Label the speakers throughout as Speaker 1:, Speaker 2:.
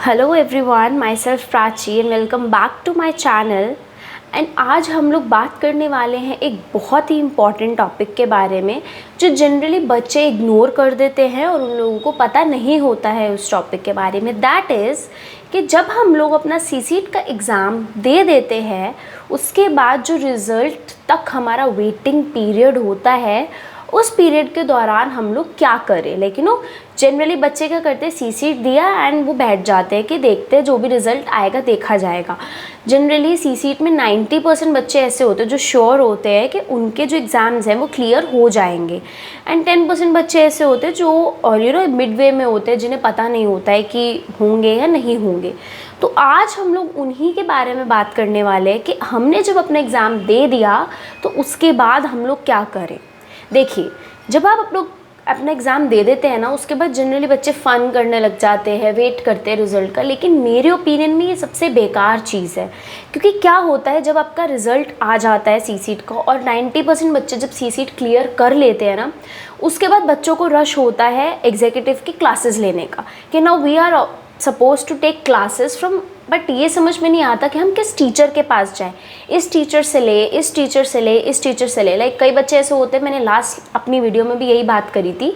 Speaker 1: Hello everyone, myself Prachi and welcome back to my channel. And आज हम लोग बात करने वाले हैं एक बहुत ही इम्पॉर्टेंट टॉपिक के बारे में जो जनरली बच्चे इग्नोर कर देते हैं और उन लोगों को पता नहीं होता है उस टॉपिक के बारे में। दैट इज़ कि जब हम लोग अपना सीसीट का एग्ज़ाम दे देते हैं उसके बाद जो रिज़ल्ट तक हमारा वेटिंग पीरियड होता है उस पीरियड के दौरान हम लोग क्या करें। लेकिन जनरली बच्चे क्या करते हैं, सीसीट दिया एंड वो बैठ जाते हैं कि देखते हैं जो भी रिज़ल्ट आएगा देखा जाएगा। जनरली सीसीट में 90% बच्चे ऐसे होते हैं जो श्योर होते हैं कि उनके जो एग्ज़ाम्स हैं वो क्लियर हो जाएंगे एंड 10% बच्चे ऐसे होते हैं जो मिडवे में होते हैं जिन्हें पता नहीं होता है कि होंगे या नहीं होंगे। तो आज हम लोग उन्हीं के बारे में बात करने वाले हैं कि हमने जब अपना एग्ज़ाम दे दिया तो उसके बाद हम लोग क्या करें। देखिए, जब आप अपना एग्ज़ाम दे देते हैं ना उसके बाद जनरली बच्चे फ़न करने लग जाते हैं, वेट करते हैं रिज़ल्ट का। लेकिन मेरे ओपिनियन में ये सबसे बेकार चीज़ है, क्योंकि क्या होता है जब आपका रिज़ल्ट आ जाता है सीसीट का और 90% बच्चे जब सीसीट क्लियर कर लेते हैं ना उसके बाद बच्चों को रश होता है एग्जीक्यूटिव की क्लासेस लेने का कि now we are suppose to take classes from, but ये समझ में नहीं आता कि हम किस टीचर के पास जाएं। इस टीचर से ले, इस टीचर से ले, इस टीचर से ले। लाइक कई बच्चे ऐसे होते हैं, मैंने लास्ट अपनी वीडियो में भी यही बात करी थी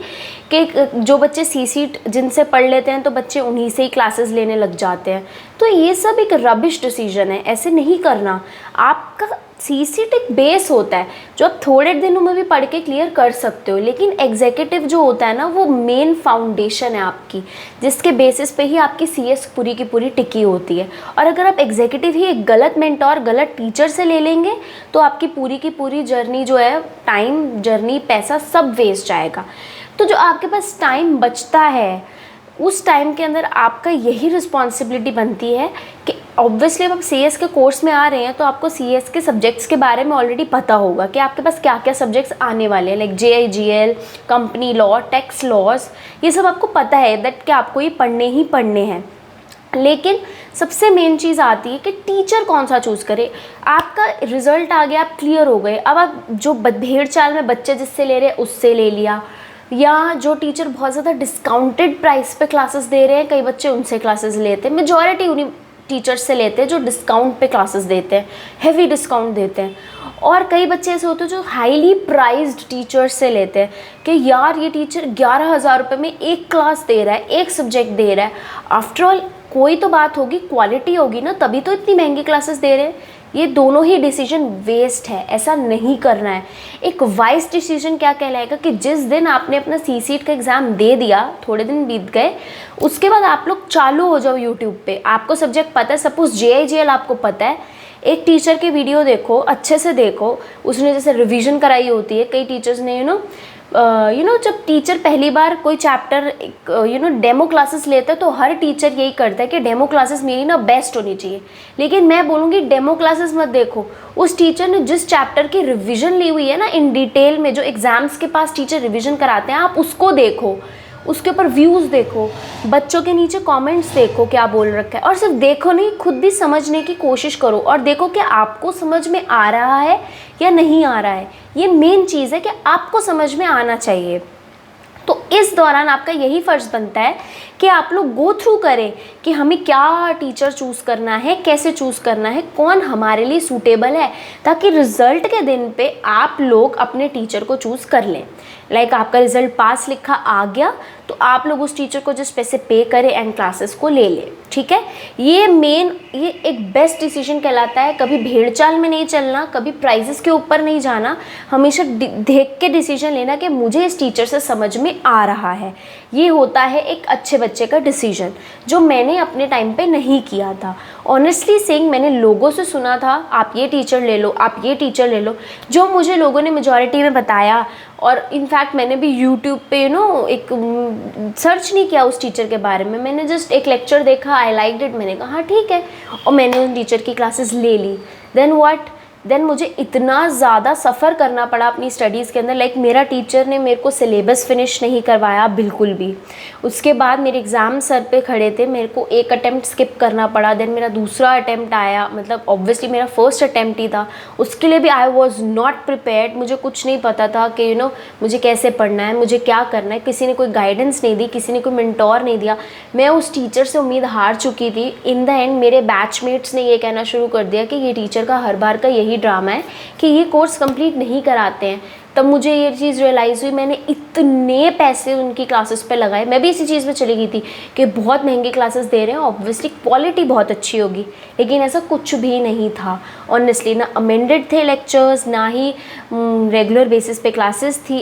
Speaker 1: कि जो बच्चे सीसीट जिनसे पढ़ लेते हैं तो बच्चे उन्हीं से ही क्लासेस लेने लग जाते हैं। तो ये सब एक रबिश डिसीजन है, ऐसे नहीं करना। आपका सीसीट एक बेस होता है जो आप थोड़े दिनों में भी पढ़ के क्लियर कर सकते हो, लेकिन एग्जीक्यूटिव जो होता है ना वो मेन फाउंडेशन है आपकी, जिसके बेसिस पे ही आपकी सीएस पूरी की पूरी टिकी होती है। और अगर आप एग्जीक्यूटिव ही एक गलत मेंटोर, गलत टीचर से ले लेंगे तो आपकी पूरी की पूरी जर्नी जो है, टाइम, जर्नी, पैसा सब वेस्ट जाएगा। तो जो आपके पास टाइम बचता है उस टाइम के अंदर आपका यही रिस्पॉन्सिबिलिटी बनती है कि ऑब्वियसली अब आप सीएस के कोर्स में आ रहे हैं तो आपको सीएस के सब्जेक्ट्स के बारे में ऑलरेडी पता होगा कि आपके पास क्या क्या सब्जेक्ट्स आने वाले हैं। Like JIGL, company law, tax laws, ये सब आपको पता है दैट कि आपको ये पढ़ने ही पढ़ने हैं। लेकिन सबसे मेन चीज़ आती है कि टीचर कौन सा चूज़ करे। आपका रिज़ल्ट आ गया, आप क्लियर हो गए, अब आप जो भेड़ चाल में बच्चे जिससे ले रहे हैं उससे ले लिया, या जो टीचर बहुत ज़्यादा डिस्काउंटेड प्राइस पे क्लासेस दे रहे हैं कई बच्चे उनसे क्लासेस लेते हैं। मेजॉरिटी उन्हीं टीचर्स से लेते हैं जो डिस्काउंट पे क्लासेस देते हैं, हेवी डिस्काउंट देते हैं। और कई बच्चे ऐसे होते हैं जो हाईली प्राइज्ड टीचर्स से लेते हैं कि यार ये टीचर 11,000 रुपये में एक क्लास दे रहा है, एक सब्जेक्ट दे रहा है। आफ्टर ऑल कोई तो बात होगी, क्वालिटी होगी ना, तभी तो इतनी महंगी क्लासेस दे रहे हैं। ये दोनों ही डिसीजन वेस्ट है, ऐसा नहीं करना है। एक वाइज डिसीजन क्या कहलाएगा कि जिस दिन आपने अपना सीसीट का एग्ज़ाम दे दिया, थोड़े दिन बीत गए, उसके बाद आप लोग चालू हो जाओ यूट्यूब पे। आपको सब्जेक्ट पता है, सपोज JIGL आपको पता है, एक टीचर की वीडियो देखो, अच्छे से देखो, उसने जैसे रिवीजन कराई होती है। कई टीचर्स ने जब टीचर पहली बार कोई चैप्टर डेमो क्लासेस लेते हैं तो हर टीचर यही करता है कि डेमो क्लासेस मेरी ना बेस्ट होनी चाहिए। लेकिन मैं बोलूँगी डेमो क्लासेस मत देखो, उस टीचर ने जिस चैप्टर की रिवीजन ली हुई है ना इन डिटेल में, जो एग्ज़ाम्स के पास टीचर रिवीजन कराते हैं, आप उसको देखो, उसके ऊपर व्यूज़ देखो, बच्चों के नीचे कमेंट्स देखो क्या बोल रखा है। और सिर्फ देखो नहीं, खुद भी समझने की कोशिश करो और देखो कि आपको समझ में आ रहा है या नहीं आ रहा है। ये मेन चीज़ है कि आपको समझ में आना चाहिए। तो इस दौरान आपका यही फ़र्ज़ बनता है कि आप लोग गो थ्रू करें कि हमें क्या टीचर चूज़ करना है, कैसे चूज़ करना है, कौन हमारे लिए सूटेबल है, ताकि रिज़ल्ट के दिन पे आप लोग अपने टीचर को चूज़ कर लें। लाइक आपका रिज़ल्ट पास लिखा आ गया तो आप लोग उस टीचर को जिस पैसे पे करें एंड क्लासेस को ले लें। ठीक है, ये एक बेस्ट डिसीजन कहलाता है। कभी भेड़ चाल में नहीं चलना, कभी प्राइजेस के ऊपर नहीं जाना, हमेशा देख के डिसीजन लेना कि मुझे इस टीचर से समझ में आ रहा है। ये होता है एक अच्छे बच्चे का डिसीजन, जो मैंने अपने टाइम पे नहीं किया था। ऑनेस्टली सेइंग, मैंने लोगों से सुना था आप ये टीचर ले लो, आप ये टीचर ले लो, जो मुझे लोगों ने मेजॉरिटी में बताया। और इनफैक्ट मैंने भी यूट्यूब पे एक सर्च नहीं किया उस टीचर के बारे में, मैंने जस्ट एक लेक्चर देखा, आई लाइक्ड इट, मैंने कहा हाँ ठीक है, और मैंने उन टीचर की क्लासेस ले ली। देन व्हाट, देन मुझे इतना ज़्यादा सफ़र करना पड़ा अपनी स्टडीज़ के अंदर। लाइक मेरा टीचर ने मेरे को सिलेबस फिनिश नहीं करवाया बिल्कुल भी। उसके बाद मेरे एग्ज़ाम सर पे खड़े थे, मेरे को एक अटैम्प्ट स्किप करना पड़ा। देन मेरा दूसरा अटैम्प्ट आया, मतलब ऑब्वियसली मेरा फर्स्ट अटैम्प्ट ही था, उसके लिए भी आई वॉज नॉट प्रिपेयर्ड। मुझे कुछ नहीं पता था कि मुझे कैसे पढ़ना है, मुझे क्या करना है। किसी ने कोई गाइडेंस नहीं दी, किसी ने कोई मेंटोर नहीं दिया। मैं उस टीचर से उम्मीद हार चुकी थी। इन द एंड मेरे बैचमेट्स ने ये कहना शुरू कर दिया कि ये टीचर का हर बार का यही ड्रामा है कि ये कोर्स कंप्लीट नहीं कराते हैं। तब मुझे ये चीज़ रियलाइज़ हुई, मैंने इतने पैसे उनकी क्लासेस पे लगाए। मैं भी इसी चीज़ में चली गई थी कि बहुत महंगी क्लासेस दे रहे हैं, ऑब्वियसली क्वालिटी बहुत अच्छी होगी, लेकिन ऐसा कुछ भी नहीं था ऑनेस्टली। ना अमेंडेड थे लेक्चर्स, ना ही रेगुलर बेसिस पे क्लासेस थी।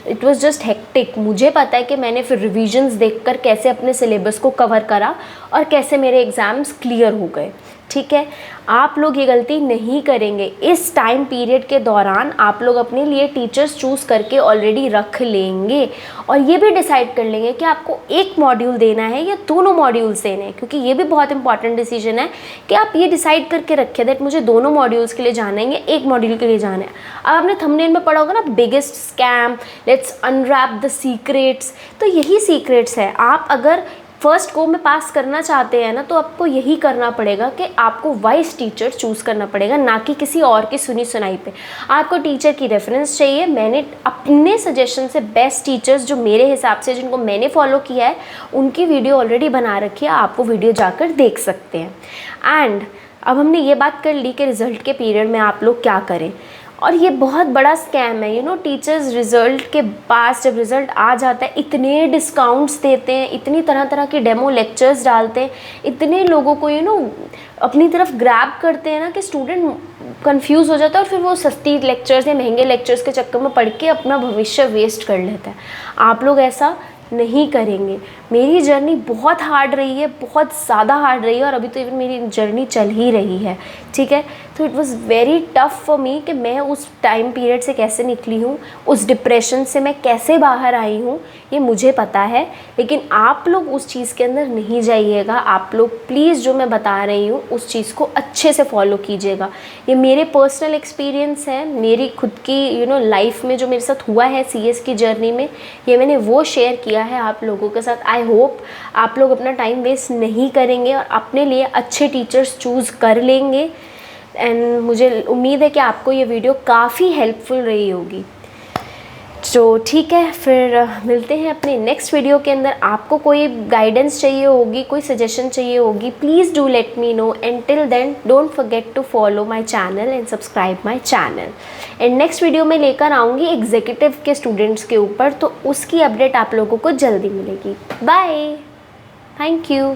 Speaker 1: It was just hectic. मुझे पता है कि मैंने फिर रिविजन्स देखकर कैसे अपने सिलेबस को कवर करा और कैसे मेरे एग्ज़ाम्स क्लियर हो गए। ठीक है, आप लोग ये गलती नहीं करेंगे। इस टाइम पीरियड के दौरान आप लोग अपने लिए टीचर्स चूज़ करके ऑलरेडी रख लेंगे और ये भी डिसाइड कर लेंगे कि आपको एक मॉड्यूल देना है या दोनों मॉड्यूल्स देने हैं, क्योंकि ये भी बहुत इंपॉर्टेंट डिसीजन है कि आप ये डिसाइड करके रखें दैट मुझे दोनों मॉड्यूल्स के लिए जाना है या एक मॉड्यूल के लिए जाना है। अब आपने थंबनेल में पढ़ा होगा ना, biggest scam, let's unwrap the secrets. तो यही सीक्रेट्स है। आप अगर फर्स्ट गो में पास करना चाहते हैं ना, तो आपको यही करना पड़ेगा कि आपको वाइस टीचर चूज़ करना पड़ेगा, ना कि किसी और की सुनी सुनाई पे। आपको टीचर की रेफरेंस चाहिए। मैंने अपने सजेशन से बेस्ट टीचर्स जो मेरे हिसाब से जिनको मैंने फॉलो किया है उनकी वीडियो ऑलरेडी बना रखी है, आप वो वीडियो जाकर देख सकते हैं। एंड अब हमने ये बात कर ली कि रिज़ल्ट के पीरियड में आप लोग क्या करें, और ये बहुत बड़ा स्कैम है। टीचर्स रिज़ल्ट के पास जब रिज़ल्ट आ जाता है इतने डिस्काउंट्स देते हैं, इतनी तरह तरह के डेमो लेक्चर्स डालते हैं, इतने लोगों को अपनी तरफ ग्रैब करते हैं ना कि स्टूडेंट कंफ्यूज हो जाता है और फिर वो सस्ती लेक्चर्स या महंगे लेक्चर्स के चक्कर में पढ़ के अपना भविष्य वेस्ट कर लेता है। आप लोग ऐसा नहीं करेंगे। मेरी जर्नी बहुत हार्ड रही है, बहुत ज़्यादा हार्ड रही है, और अभी तो इवन मेरी जर्नी चल ही रही है। ठीक है, तो it was very tough for me कि मैं उस टाइम पीरियड से कैसे निकली हूँ, उस डिप्रेशन से मैं कैसे बाहर आई हूँ, ये मुझे पता है। लेकिन आप लोग उस चीज़ के अंदर नहीं जाइएगा। आप लोग प्लीज़ जो मैं बता रही हूँ उस चीज़ को अच्छे से फॉलो कीजिएगा। ये मेरे पर्सनल एक्सपीरियंस है, मेरी खुद की लाइफ में जो मेरे साथ हुआ है CS की जर्नी में, ये मैंने वो शेयर किया है आप लोगों के साथ। आई होप आप लोग अपना टाइम वेस्ट नहीं करेंगे और अपने लिए अच्छे टीचर्स चूज़ कर लेंगे। एंड मुझे उम्मीद है कि आपको ये वीडियो काफ़ी हेल्पफुल रही होगी। तो ठीक है, फिर मिलते हैं अपने नेक्स्ट वीडियो के अंदर। आपको कोई गाइडेंस चाहिए होगी, कोई सजेशन चाहिए होगी, please do let me know. And till then don't forget to follow my channel and subscribe my channel. And next video में लेकर आऊँगी एग्जीक्यूटिव के स्टूडेंट्स के ऊपर, तो उसकी अपडेट आप लोगों को जल्दी मिलेगी। Bye, thank you.